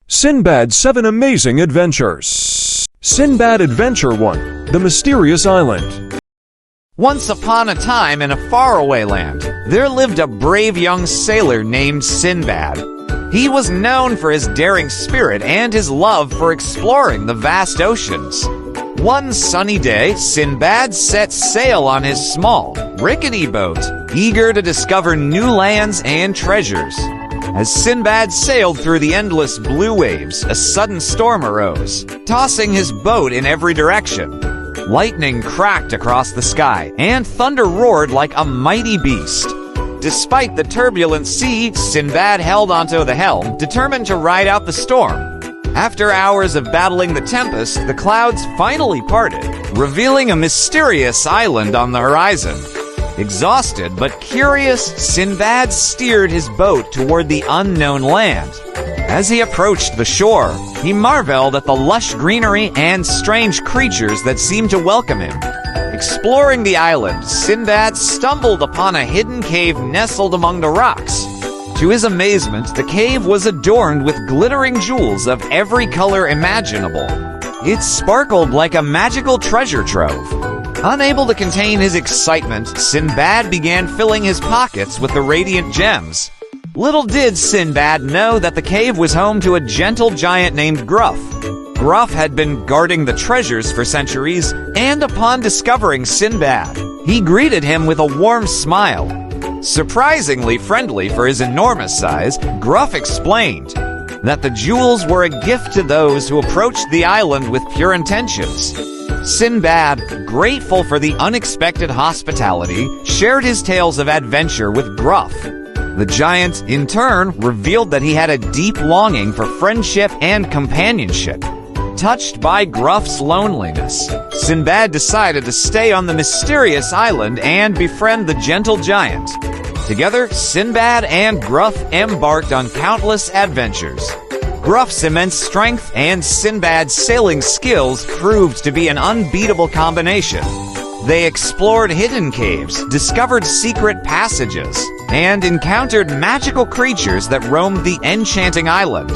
Sindbad's 7 Amazing Adventures. Sindbad Adventure 1: The Mysterious Island. Once upon a time in a faraway land, there lived a brave young sailor named Sindbad. He was known for his daring spirit and his love for exploring the vast oceans. One sunny day, Sindbad set sail on his small, rickety boat, eager to discover new lands and treasures. As Sindbad sailed through the endless blue waves, a sudden storm arose, tossing his boat in every direction. Lightning cracked across the sky, and thunder roared like a mighty beast. Despite the turbulent sea, Sindbad held onto the helm, determined to ride out the storm. After hours of battling the tempest, the clouds finally parted, revealing a mysterious island on the horizon. Exhausted but curious, Sindbad steered his boat toward the unknown land. As he approached the shore, he marveled at the lush greenery and strange creatures that seemed to welcome him. Exploring the island, Sindbad stumbled upon a hidden cave nestled among the rocks. To his amazement, the cave was adorned with glittering jewels of every color imaginable. It sparkled like a magical treasure trove. Unable to contain his excitement, Sindbad began filling his pockets with the radiant gems. Little did Sindbad know that the cave was home to a gentle giant named Gruff. Gruff had been guarding the treasures for centuries, and upon discovering Sindbad, he greeted him with a warm smile. Surprisingly friendly for his enormous size, Gruff explained that the jewels were a gift to those who approached the island with pure intentions. Sindbad, grateful for the unexpected hospitality, shared his tales of adventure with Gruff. The giant, in turn, revealed that he had a deep longing for friendship and companionship. Touched by Gruff's loneliness, Sindbad decided to stay on the mysterious island and befriend the gentle giant. Together, Sindbad and Gruff embarked on countless adventures. Gruff's immense strength and Sindbad's sailing skills proved to be an unbeatable combination. They explored hidden caves, discovered secret passages, and encountered magical creatures that roamed the enchanting island.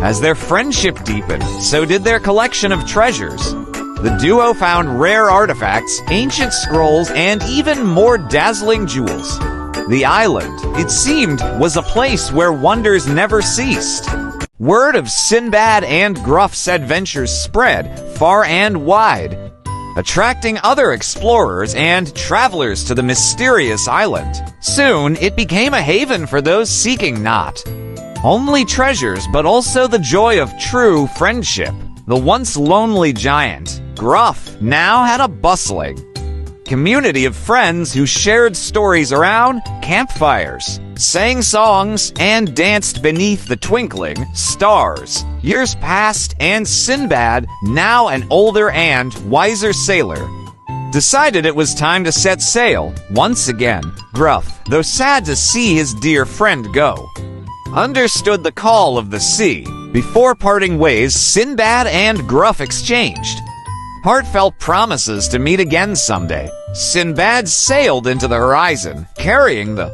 As their friendship deepened, so did their collection of treasures. The duo found rare artifacts, ancient scrolls, and even more dazzling jewels. The island, it seemed, was a place where wonders never ceased. Word of Sindbad and Gruff's adventures spread far and wide, attracting other explorers and travelers to the mysterious island. Soon, it became a haven for those seeking not only treasures, but also the joy of true friendship. The once lonely giant, Gruff, now had a bustling community of friends who shared stories around campfires, sang songs, and danced beneath the twinkling stars. Years passed, and Sindbad, now an older and wiser sailor, decided it was time to set sail once again. Gruff, though sad to see his dear friend go, understood the call of the sea. Before parting ways, Sindbad and Gruff exchanged heartfelt promises to meet again someday. Sindbad sailed into the horizon, carrying the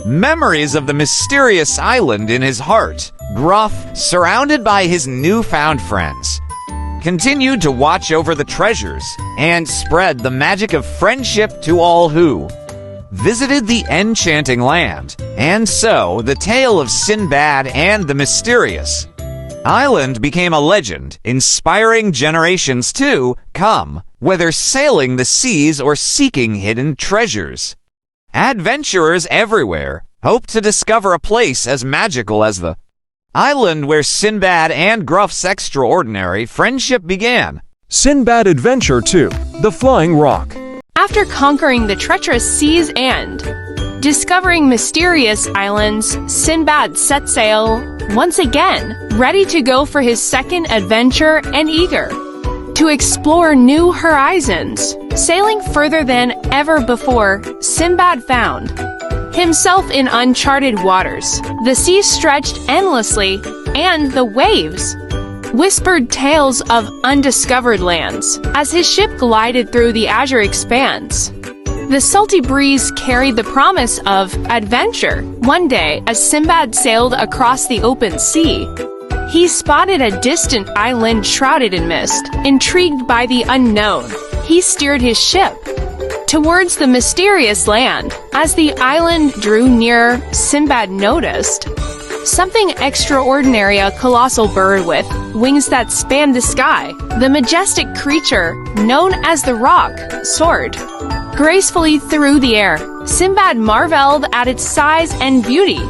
memories of the mysterious island in his heart. Gruff, surrounded by his newfound friends, continued to watch over the treasures and spread the magic of friendship to all who visited the enchanting land. And so, the tale of Sindbad and the mysterious island became a legend, inspiring generations to come, whether sailing the seas or seeking hidden treasures. Adventurers everywhere hope to discover a place as magical as the island where Sindbad and Gruff's extraordinary friendship began. Sindbad Adventure 2: The Flying Rock. After conquering the treacherous seas and discovering mysterious islands, Sindbad set sail once again, ready to go for his second adventure and eager to explore new horizons. Sailing further than ever before, Sindbad found himself in uncharted waters. The sea stretched endlessly, and the waves whispered tales of undiscovered lands as his ship glided through the azure expanse. The salty breeze carried the promise of adventure. One day, as Sindbad sailed across the open sea, he spotted a distant island shrouded in mist. Intrigued by the unknown, he steered his ship towards the mysterious land. As the island drew near, Sindbad noticed something extraordinary, a colossal bird with wings that spanned the sky. The majestic creature, known as the Roc, soared gracefully through the air. Sindbad marveled at its size and beauty.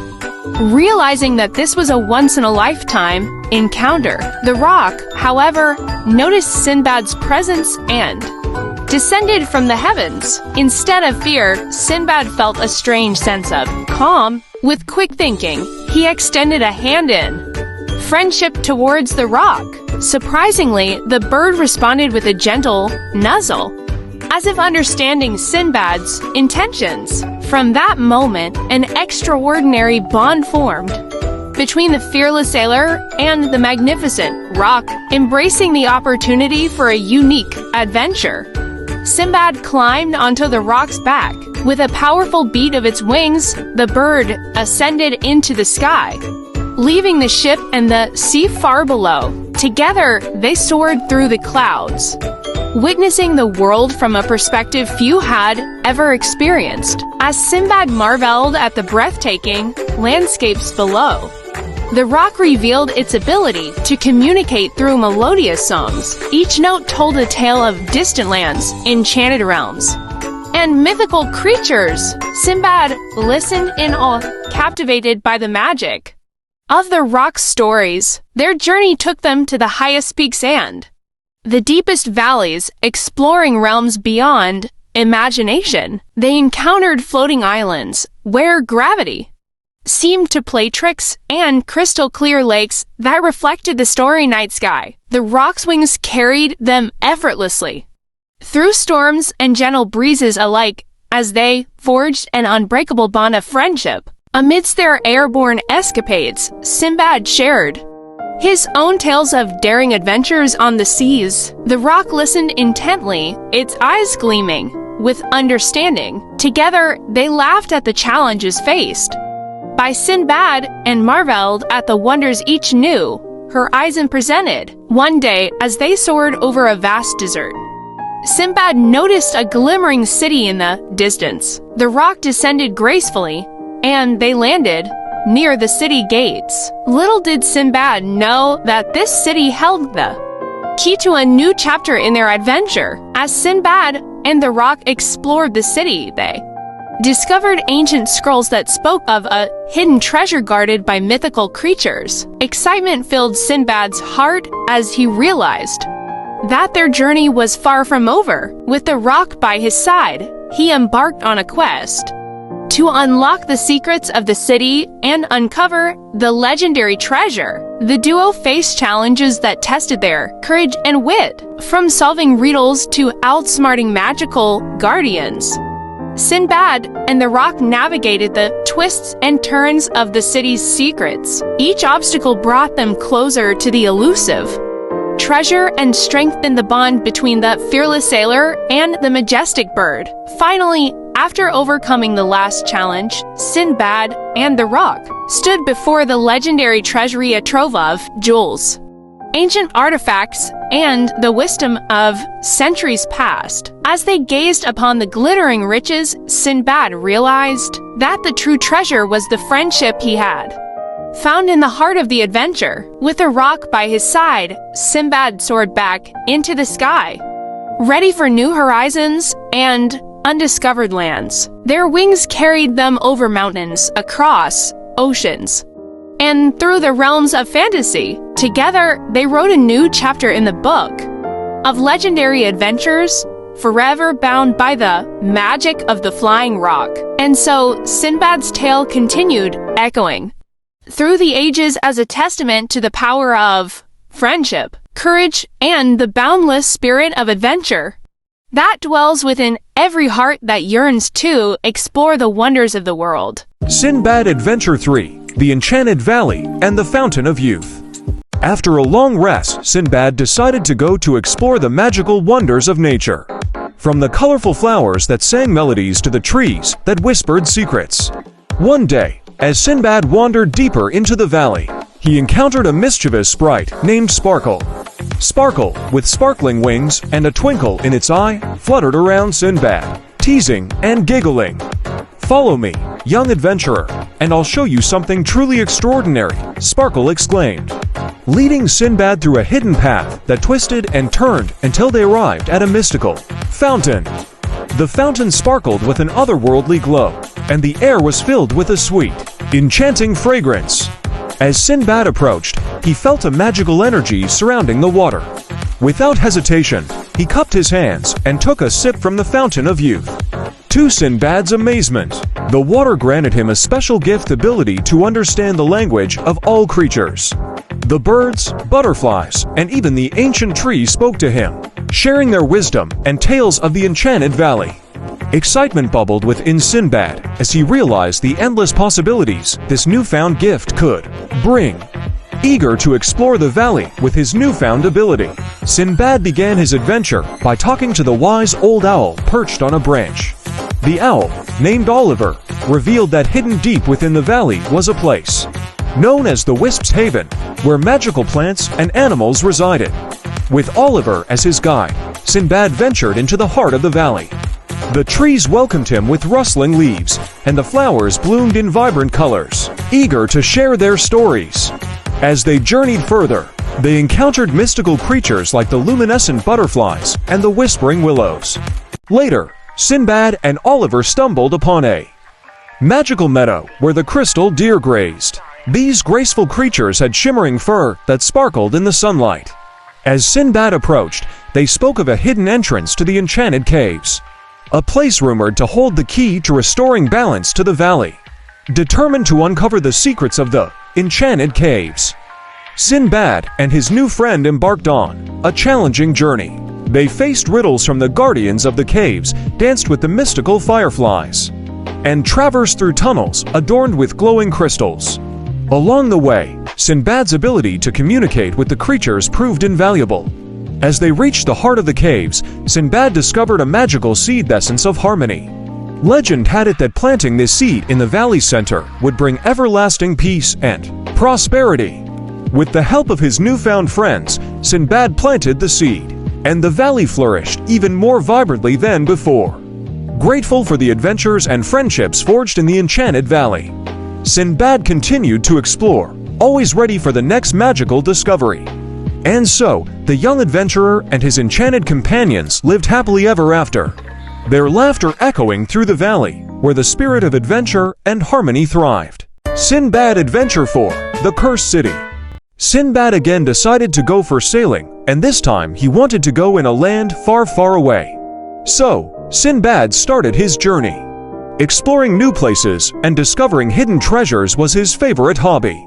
Realizing that this was a once-in-a-lifetime encounter, the Roc, however, noticed Sindbad's presence and descended from the heavens. Instead of fear, Sindbad felt a strange sense of calm. With quick thinking, he extended a hand in friendship towards the Roc. Surprisingly, the bird responded with a gentle nuzzle, as if understanding Sindbad's intentions. From that moment, an extraordinary bond formed between the fearless sailor and the magnificent Roc, embracing the opportunity for a unique adventure. Sindbad climbed onto the Roc's back. With a powerful beat of its wings, the bird ascended into the sky, leaving the ship and the sea far below. Together, they soared through the clouds, witnessing the world from a perspective few had ever experienced. As Sindbad marveled at the breathtaking landscapes below, the Roc revealed its ability to communicate through melodious songs. Each note told a tale of distant lands, enchanted realms, and mythical creatures. Sindbad listened in awe, captivated by the magic of the Roc's stories. Their journey took them to the highest peaks and the deepest valleys, exploring realms beyond imagination. They encountered floating islands where gravity seemed to play tricks, and crystal-clear lakes that reflected the starry night sky. The Roc's wings carried them effortlessly through storms and gentle breezes alike, as they forged an unbreakable bond of friendship. Amidst their airborne escapades, Sindbad shared his own tales of daring adventures on the seas. The Roc listened intently, its eyes gleaming with understanding. Together, they laughed at the challenges faced by Sindbad and marveled at the wonders each knew her eyes presented. One day, as they soared over a vast desert, Sindbad noticed a glimmering city in the distance. The Roc descended gracefully, and they landed near the city gates. Little did Sindbad know that this city held the key to a new chapter in their adventure. As Sindbad and the Roc explored the city, they discovered ancient scrolls that spoke of a hidden treasure guarded by mythical creatures. Excitement filled Sindbad's heart as he realized that their journey was far from over. With the Roc by his side, he embarked on a quest to unlock the secrets of the city and uncover the legendary treasure. The duo faced challenges that tested their courage and wit, from solving riddles to outsmarting magical guardians. Sindbad and the Roc navigated the twists and turns of the city's secrets. Each obstacle brought them closer to the elusive treasure and strengthened the bond between the fearless sailor and the majestic bird. Finally, after overcoming the last challenge, Sindbad and the Roc stood before the legendary treasury, a trove of jewels, ancient artifacts, and the wisdom of centuries past. As they gazed upon the glittering riches, Sindbad realized that the true treasure was the friendship he had found in the heart of the adventure. With the Roc by his side, Sindbad soared back into the sky, ready for new horizons and undiscovered lands. Their wings carried them over mountains, across oceans, and through the realms of fantasy. Together, they wrote a new chapter in the book of legendary adventures, forever bound by the magic of the flying Roc. And so, Sindbad's tale continued, echoing through the ages as a testament to the power of friendship, courage, and the boundless spirit of adventure that dwells within every heart that yearns to explore the wonders of the world. Sindbad Adventure 3, The Enchanted Valley and the Fountain of Youth. After a long rest, Sindbad decided to go to explore the magical wonders of nature. From the colorful flowers that sang melodies to the trees that whispered secrets. One day, as Sindbad wandered deeper into the valley, he encountered a mischievous sprite named Sparkle. Sparkle, with sparkling wings and a twinkle in its eye, fluttered around Sindbad, teasing and giggling. "Follow me, young adventurer, and I'll show you something truly extraordinary," Sparkle exclaimed, leading Sindbad through a hidden path that twisted and turned until they arrived at a mystical fountain. The fountain sparkled with an otherworldly glow, and the air was filled with a sweet, enchanting fragrance. As Sindbad approached, he felt a magical energy surrounding the water. Without hesitation, he cupped his hands and took a sip from the fountain of youth. To Sindbad's amazement, the water granted him a special gift ability to understand the language of all creatures. The birds, butterflies, and even the ancient trees spoke to him, sharing their wisdom and tales of the enchanted valley. Excitement bubbled within Sindbad as he realized the endless possibilities this newfound gift could bring. Eager to explore the valley with his newfound ability, Sindbad began his adventure by talking to the wise old owl perched on a branch. The owl, named Oliver, revealed that hidden deep within the valley was a place known as the Wisp's Haven, where magical plants and animals resided. With Oliver as his guide, Sindbad ventured into the heart of the valley. The trees welcomed him with rustling leaves, and the flowers bloomed in vibrant colors, eager to share their stories. As they journeyed further, they encountered mystical creatures like the luminescent butterflies and the whispering willows. Later, Sindbad and Oliver stumbled upon a magical meadow where the crystal deer grazed. These graceful creatures had shimmering fur that sparkled in the sunlight. As Sindbad approached, they spoke of a hidden entrance to the enchanted caves, a place rumored to hold the key to restoring balance to the valley. Determined to uncover the secrets of the enchanted caves, Sindbad and his new friend embarked on a challenging journey. They faced riddles from the guardians of the caves, danced with the mystical fireflies, and traversed through tunnels adorned with glowing crystals. Along the way, Sindbad's ability to communicate with the creatures proved invaluable. As they reached the heart of the caves, Sindbad discovered a magical seed essence of harmony. Legend had it that planting this seed in the valley center would bring everlasting peace and prosperity. With the help of his newfound friends, Sindbad planted the seed, and the valley flourished even more vibrantly than before. Grateful for the adventures and friendships forged in the enchanted valley, Sindbad continued to explore, always ready for the next magical discovery. And so, the young adventurer and his enchanted companions lived happily ever after, their laughter echoing through the valley, where the spirit of adventure and harmony thrived. Sindbad Adventure 4: The Cursed City. Sindbad again decided to go for sailing, and this time he wanted to go in a land far, far away. So, Sindbad started his journey. Exploring new places and discovering hidden treasures was his favorite hobby.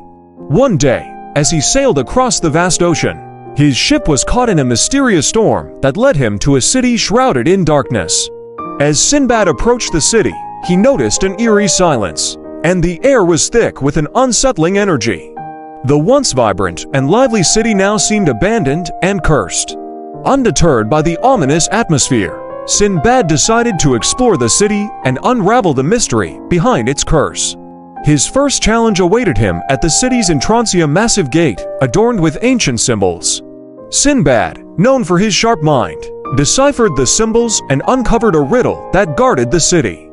One day, as he sailed across the vast ocean, his ship was caught in a mysterious storm that led him to a city shrouded in darkness. As Sindbad approached the city, he noticed an eerie silence, and the air was thick with an unsettling energy. The once vibrant and lively city now seemed abandoned and cursed. Undeterred by the ominous atmosphere, Sindbad decided to explore the city and unravel the mystery behind its curse. His first challenge awaited him at the city's entrancing massive gate, adorned with ancient symbols. Sindbad, known for his sharp mind, deciphered the symbols and uncovered a riddle that guarded the city.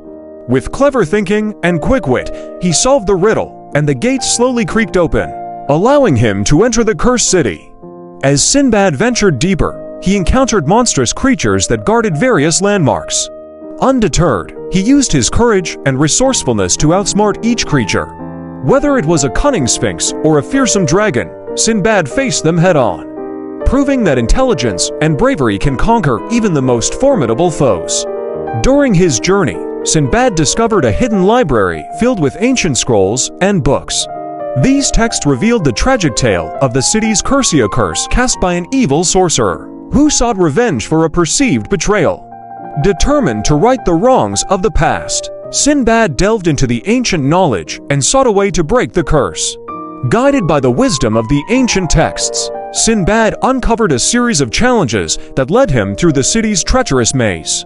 With clever thinking and quick wit, he solved the riddle, and the gates slowly creaked open, allowing him to enter the cursed city. As Sindbad ventured deeper, he encountered monstrous creatures that guarded various landmarks. Undeterred, he used his courage and resourcefulness to outsmart each creature. Whether it was a cunning sphinx or a fearsome dragon, Sindbad faced them head-on, proving that intelligence and bravery can conquer even the most formidable foes. During his journey, Sindbad discovered a hidden library filled with ancient scrolls and books. These texts revealed the tragic tale of the city's curse cast by an evil sorcerer who sought revenge for a perceived betrayal. Determined to right the wrongs of the past, Sindbad delved into the ancient knowledge and sought a way to break the curse. Guided by the wisdom of the ancient texts, Sindbad uncovered a series of challenges that led him through the city's treacherous maze.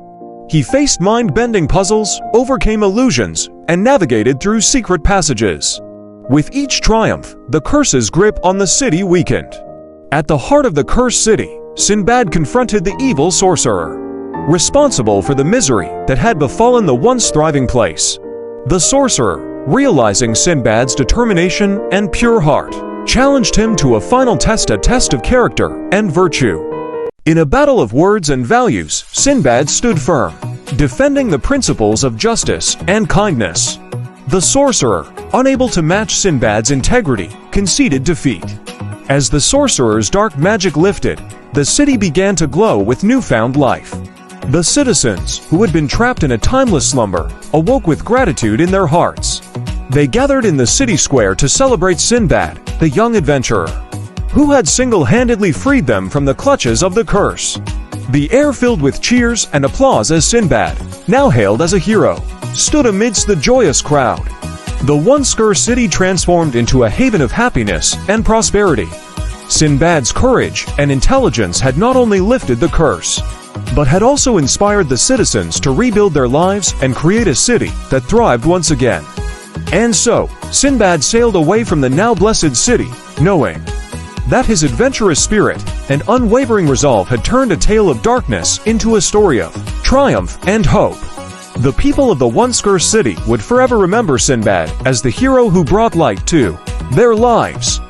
He faced mind-bending puzzles, overcame illusions, and navigated through secret passages. With each triumph, the curse's grip on the city weakened. At the heart of the cursed city, Sindbad confronted the evil sorcerer, responsible for the misery that had befallen the once thriving place. The sorcerer, realizing Sindbad's determination and pure heart, challenged him to a final test, a test of character and virtue. In a battle of words and values, Sindbad stood firm, defending the principles of justice and kindness. The sorcerer, unable to match Sindbad's integrity, conceded defeat. As the sorcerer's dark magic lifted, the city began to glow with newfound life. The citizens, who had been trapped in a timeless slumber, awoke with gratitude in their hearts. They gathered in the city square to celebrate Sindbad, the young adventurer, who had single-handedly freed them from the clutches of the curse. The air filled with cheers and applause as Sindbad, now hailed as a hero, stood amidst the joyous crowd. The once cursed city transformed into a haven of happiness and prosperity. Sindbad's courage and intelligence had not only lifted the curse, but had also inspired the citizens to rebuild their lives and create a city that thrived once again. And so, Sindbad sailed away from the now blessed city, knowing that his adventurous spirit and unwavering resolve had turned a tale of darkness into a story of triumph and hope. The people of the once cursed city would forever remember Sindbad as the hero who brought light to their lives,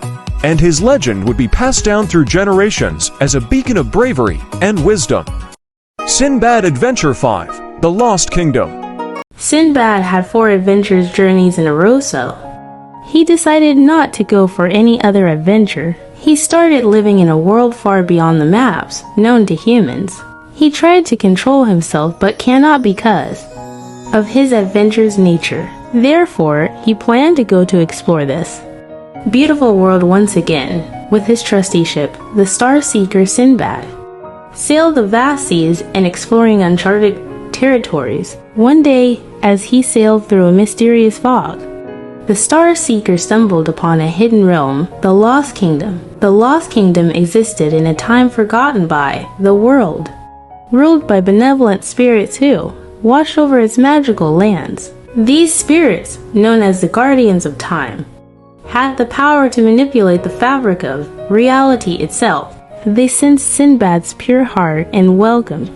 and his legend would be passed down through generations as a beacon of bravery and wisdom. Sindbad Adventure 5: The Lost Kingdom. Sindbad had 4 adventurous journeys in a row, so he decided not to go for any other adventure. He started living in a world far beyond the maps, known to humans. He tried to control himself but cannot because of his adventurous nature. Therefore, he planned to go to explore this beautiful world once again. With his trusty ship, the Star Seeker Sindbad sailed the vast seas and exploring uncharted territories. One day, as he sailed through a mysterious fog, the Star Seeker stumbled upon a hidden realm, the Lost Kingdom. The Lost Kingdom existed in a time forgotten by the world, ruled by benevolent spirits who watched over its magical lands. These spirits, known as the Guardians of Time, had the power to manipulate the fabric of reality itself. They sensed Sindbad's pure heart and welcomed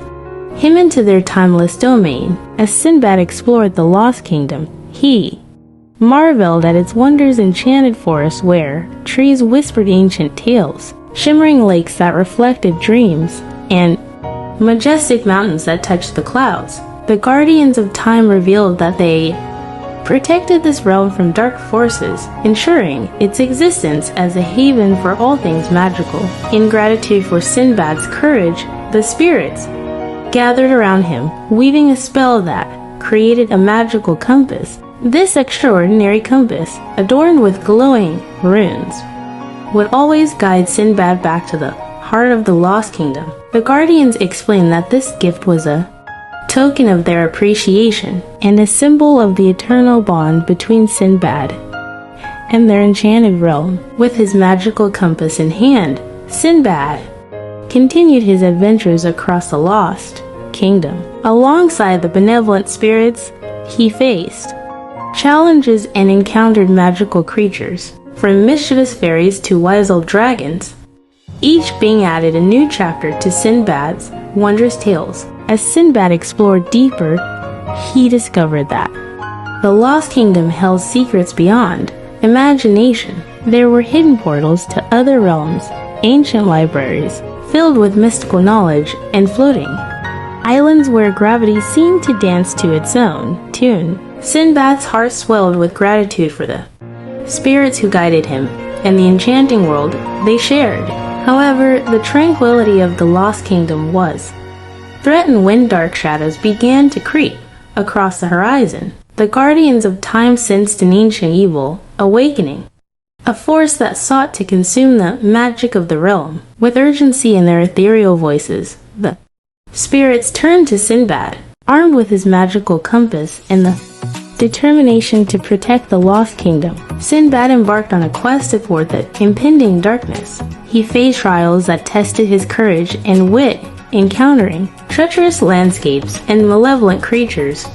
him into their timeless domain. As Sindbad explored the Lost Kingdom, he marveled at its wonders, enchanted forests where trees whispered ancient tales, shimmering lakes that reflected dreams, and majestic mountains that touched the clouds. The Guardians of Time revealed that they protected this realm from dark forces, ensuring its existence as a haven for all things magical. In gratitude for Sindbad's courage, the spirits gathered around him, weaving a spell that created a magical compass. This extraordinary compass, adorned with glowing runes, would always guide Sindbad back to the heart of the Lost Kingdom. The Guardians explained that this gift was a token of their appreciation and a symbol of the eternal bond between Sindbad and their enchanted realm. With his magical compass in hand, Sindbad continued his adventures across the Lost Kingdom. Alongside the benevolent spirits, he faced challenges and encountered magical creatures, from mischievous fairies to wise old dragons, each being added a new chapter to Sindbad's wondrous tales. As Sindbad explored deeper, he discovered that the Lost Kingdom held secrets beyond imagination. There were hidden portals to other realms, ancient libraries filled with mystical knowledge, and floating islands where gravity seemed to dance to its own tune. Sindbad's heart swelled with gratitude for the spirits who guided him and the enchanting world they shared. However, the tranquility of the Lost Kingdom was threatened when dark shadows began to creep across the horizon. The Guardians of Time sensed an ancient evil awakening, a force that sought to consume the magic of the realm. With urgency in their ethereal voices, the spirits turned to Sindbad, armed with his magical compass and the determination to protect the Lost Kingdom. Sindbad embarked on a quest to thwart the impending darkness. He faced trials that tested his courage and wit, encountering treacherous landscapes and malevolent creatures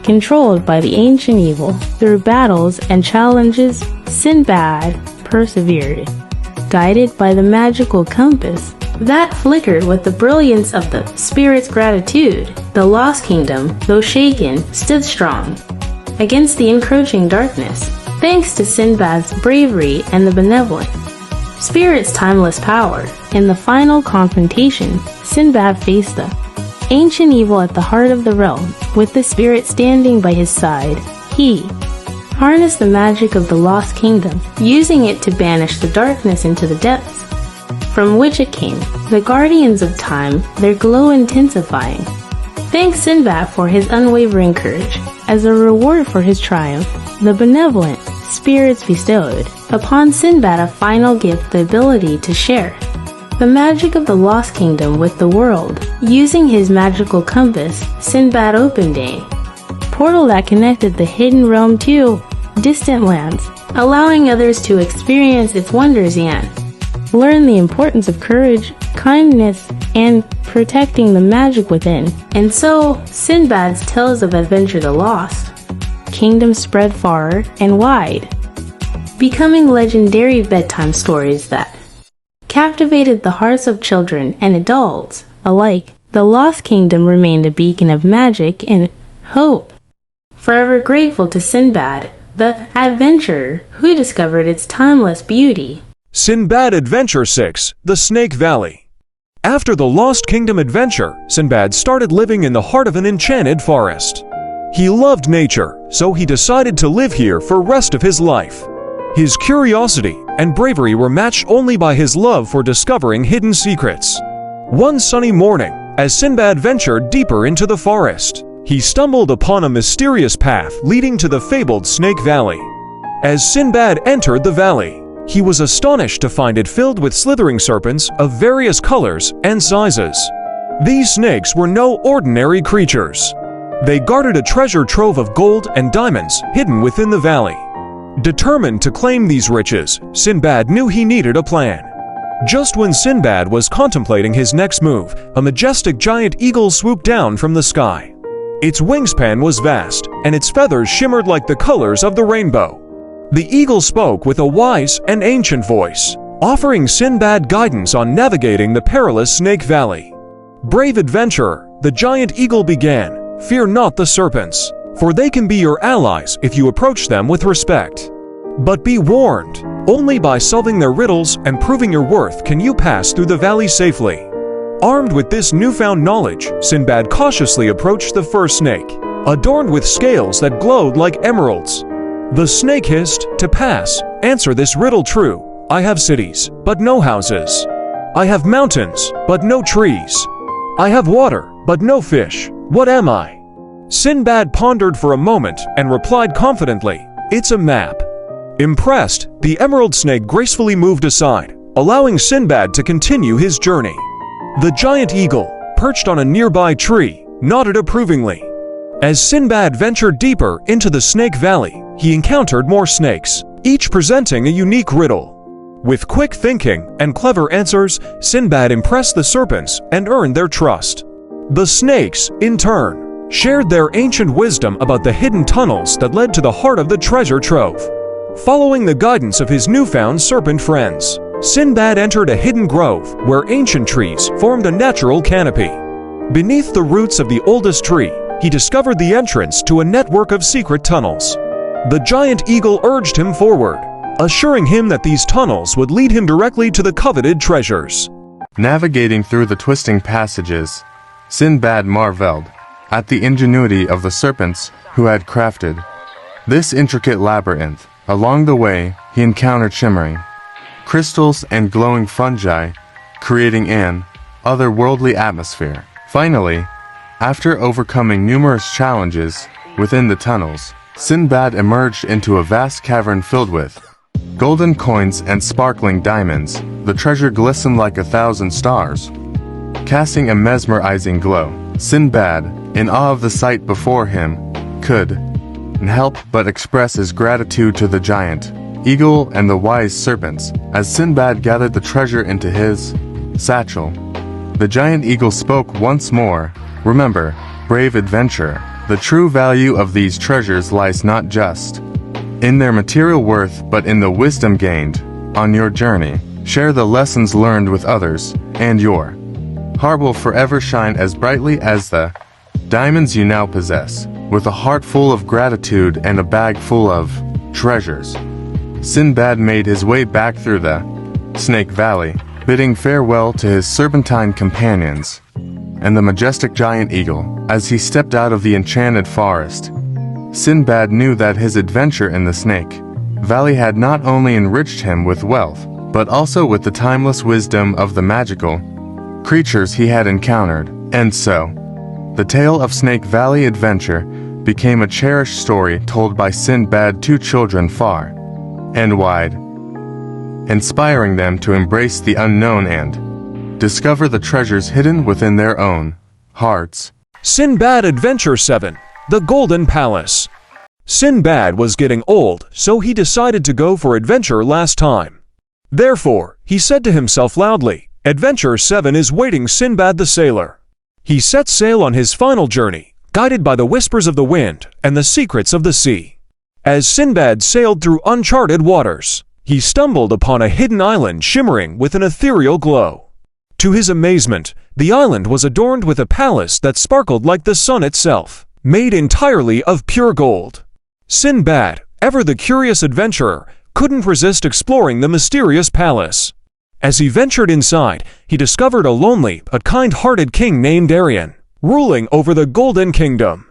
Controlled by the ancient evil, through battles and challenges, Sindbad persevered. Guided by the magical compass that flickered with the brilliance of the spirit's gratitude, the Lost Kingdom, though shaken, stood strong against the encroaching darkness, thanks to Sindbad's bravery and the benevolent spirit's timeless power. In the final confrontation, Sindbad faced the ancient evil at the heart of the realm. With the spirit standing by his side, he harnessed the magic of the Lost Kingdom, using it to banish the darkness into the depths from which it came. The Guardians of Time, their glow intensifying. Thanks Sindbad for his unwavering courage. As a reward for his triumph, the benevolent spirits bestowed upon Sindbad a final gift, the ability to share the magic of the Lost Kingdom with the world. Using his magical compass, Sindbad opened a portal that connected the hidden realm to distant lands, allowing others to experience its wonders and learn the importance of courage, kindness, and protecting the magic within. And so, Sindbad's tales of adventure, the Lost Kingdom, spread far and wide, becoming legendary bedtime stories that captivated the hearts of children and adults alike. The Lost Kingdom remained a beacon of magic and hope, forever grateful to Sindbad, the adventurer who discovered its timeless beauty. Sindbad Adventure 6, The Snake Valley. After the Lost Kingdom adventure, Sindbad started living in the heart of an enchanted forest. He loved nature, so he decided to live here for the rest of his life. His curiosity and bravery were matched only by his love for discovering hidden secrets. One sunny morning, as Sindbad ventured deeper into the forest, he stumbled upon a mysterious path leading to the fabled Snake Valley. As Sindbad entered the valley, he was astonished to find it filled with slithering serpents of various colors and sizes. These snakes were no ordinary creatures. They guarded a treasure trove of gold and diamonds hidden within the valley. Determined to claim these riches, Sindbad knew he needed a plan. Just when Sindbad was contemplating his next move, a majestic giant eagle swooped down from the sky. Its wingspan was vast, and its feathers shimmered like the colors of the rainbow. The eagle spoke with a wise and ancient voice, offering Sindbad guidance on navigating the perilous Snake Valley. "Brave adventurer," the giant eagle began, "fear not the serpents, for they can be your allies if you approach them with respect. But be warned, only by solving their riddles and proving your worth can you pass through the valley safely." Armed with this newfound knowledge, Sindbad cautiously approached the first snake, adorned with scales that glowed like emeralds. The snake hissed, "To pass, answer this riddle true. I have cities, but no houses. I have mountains, but no trees. I have water, but no fish. What am I?" Sindbad pondered for a moment and replied confidently, "It's a map." Impressed, the emerald snake gracefully moved aside, allowing Sindbad to continue his journey. The giant eagle, perched on a nearby tree, nodded approvingly. As Sindbad ventured deeper into the Snake Valley, he encountered more snakes, each presenting a unique riddle. With quick thinking and clever answers, Sindbad impressed the serpents and earned their trust. The snakes, in turn, shared their ancient wisdom about the hidden tunnels that led to the heart of the treasure trove. Following the guidance of his newfound serpent friends, Sindbad entered a hidden grove where ancient trees formed a natural canopy. Beneath the roots of the oldest tree, he discovered the entrance to a network of secret tunnels. The giant eagle urged him forward, assuring him that these tunnels would lead him directly to the coveted treasures. Navigating through the twisting passages, Sindbad marveled at the ingenuity of the serpents who had crafted this intricate labyrinth. Along the way, he encountered shimmering crystals and glowing fungi, creating an otherworldly atmosphere. Finally, after overcoming numerous challenges within the tunnels, Sindbad emerged into a vast cavern filled with golden coins and sparkling diamonds. The treasure glistened like 1,000 stars, casting a mesmerizing glow. Sindbad, in awe of the sight before him, could help but express his gratitude to the giant eagle and the wise serpents. As Sindbad gathered the treasure into his satchel, the giant eagle spoke once more. "Remember, brave adventurer, The true value of these treasures lies not just in their material worth, but in the wisdom gained on your journey. Share the lessons learned with others, and your heart will forever shine as brightly as the diamonds you now possess. With a heart full of gratitude and a bag full of treasures, Sindbad made his way back through the Snake Valley, bidding farewell to his serpentine companions and the majestic giant eagle. As he stepped out of the enchanted forest, Sindbad knew that his adventure in the Snake Valley had not only enriched him with wealth, but also with the timeless wisdom of the magical creatures he had encountered. And so, the tale of Snake Valley adventure became a cherished story told by Sindbad to children far and wide, inspiring them to embrace the unknown and discover the treasures hidden within their own hearts. Sindbad Adventure 7: The Golden Palace. Sindbad was getting old, so he decided to go for adventure last time. Therefore, he said to himself loudly, Adventure 7 is waiting Sindbad the sailor. He set sail on his final journey, guided by the whispers of the wind and the secrets of the sea. As Sindbad sailed through uncharted waters, he stumbled upon a hidden island shimmering with an ethereal glow. To his amazement, the island was adorned with a palace that sparkled like the sun itself, made entirely of pure gold. Sindbad, ever the curious adventurer, couldn't resist exploring the mysterious palace. As he ventured inside, he discovered a lonely but kind-hearted king named Arion, ruling over the Golden Kingdom.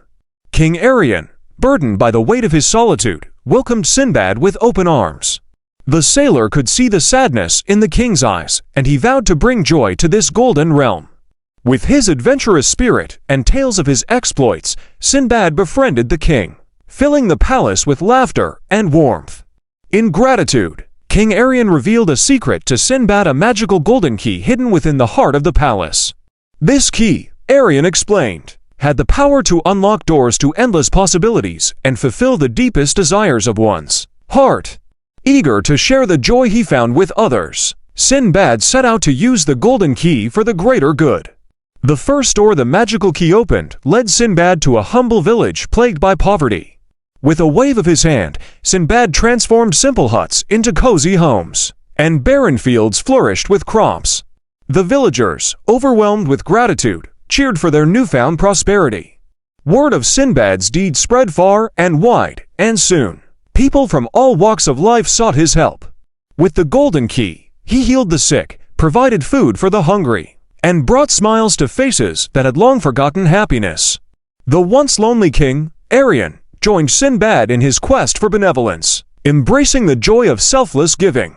King Arion, burdened by the weight of his solitude, welcomed Sindbad with open arms. The sailor could see the sadness in the king's eyes, and he vowed to bring joy to this golden realm. With his adventurous spirit and tales of his exploits, Sindbad befriended the king, filling the palace with laughter and warmth. In gratitude, King Arion revealed a secret to Sindbad, a magical golden key hidden within the heart of the palace. This key, Arion explained, had the power to unlock doors to endless possibilities and fulfill the deepest desires of one's heart. Eager to share the joy he found with others, Sindbad set out to use the golden key for the greater good. The first door the magical key opened led Sindbad to a humble village plagued by poverty. With a wave of his hand, Sindbad transformed simple huts into cozy homes, and barren fields flourished with crops. The villagers, overwhelmed with gratitude, cheered for their newfound prosperity. Word of Sindbad's deed spread far and wide, and soon, people from all walks of life sought his help. With the golden key, he healed the sick, provided food for the hungry, and brought smiles to faces that had long forgotten happiness. The once lonely king, Arion, joined Sindbad in his quest for benevolence, embracing the joy of selfless giving.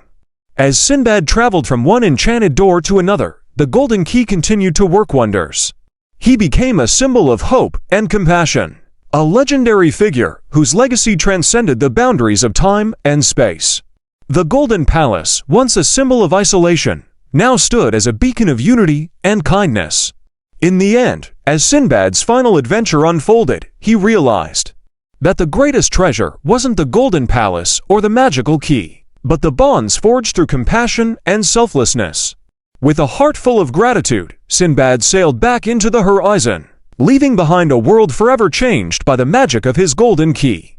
As Sindbad traveled from one enchanted door to another, the golden key continued to work wonders. He became a symbol of hope and compassion, a legendary figure whose legacy transcended the boundaries of time and space. The Golden Palace, once a symbol of isolation, now stood as a beacon of unity and kindness. In the end, as Sindbad's final adventure unfolded, he realized that the greatest treasure wasn't the Golden Palace or the magical key, but the bonds forged through compassion and selflessness. With a heart full of gratitude, Sindbad sailed back into the horizon, leaving behind a world forever changed by the magic of his golden key.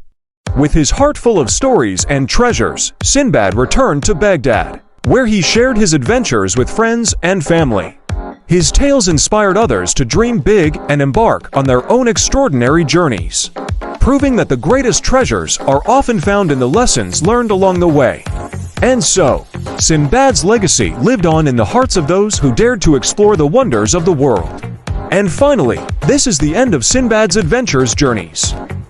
With his heart full of stories and treasures, Sindbad returned to Baghdad, where he shared his adventures with friends and family. His tales inspired others to dream big and embark on their own extraordinary journeys, proving that the greatest treasures are often found in the lessons learned along the way. And so, Sindbad's legacy lived on in the hearts of those who dared to explore the wonders of the world. And finally, this is the end of Sindbad's adventures journeys.